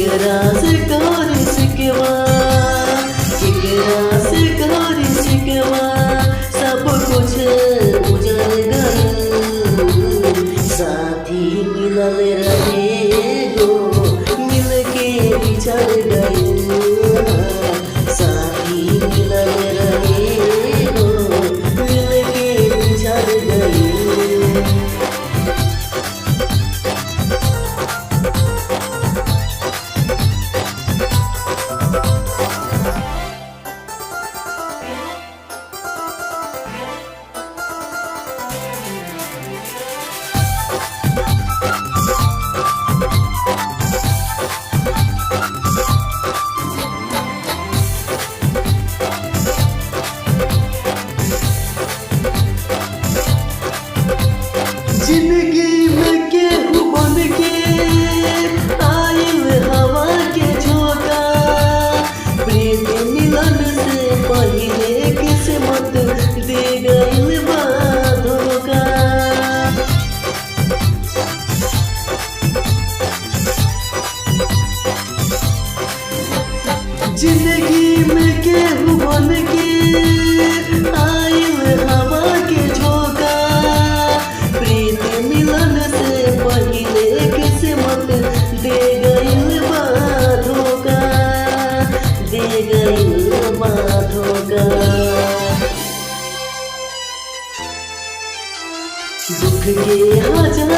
केकरा से करी सिकवा, केकरा से करी सिकवा, सब कुछ उजड़ गइल। साथी मिलल रहे गो मिलके बिछड़ गइल। साथी मिलल रहे गो मिलके बिछड़ गइल। जिंदगी में केहू बन के आइल हवा के झोंका, प्रेम मिलन से पहिले किस्मत दे गइल बा धोखा। जिंदगी में केहू बन के आइल हवा के झोंका, मिलन से पहिले किस्मत दे गइल बा धोखा, दे गइल बा धोखा। दुख के हजार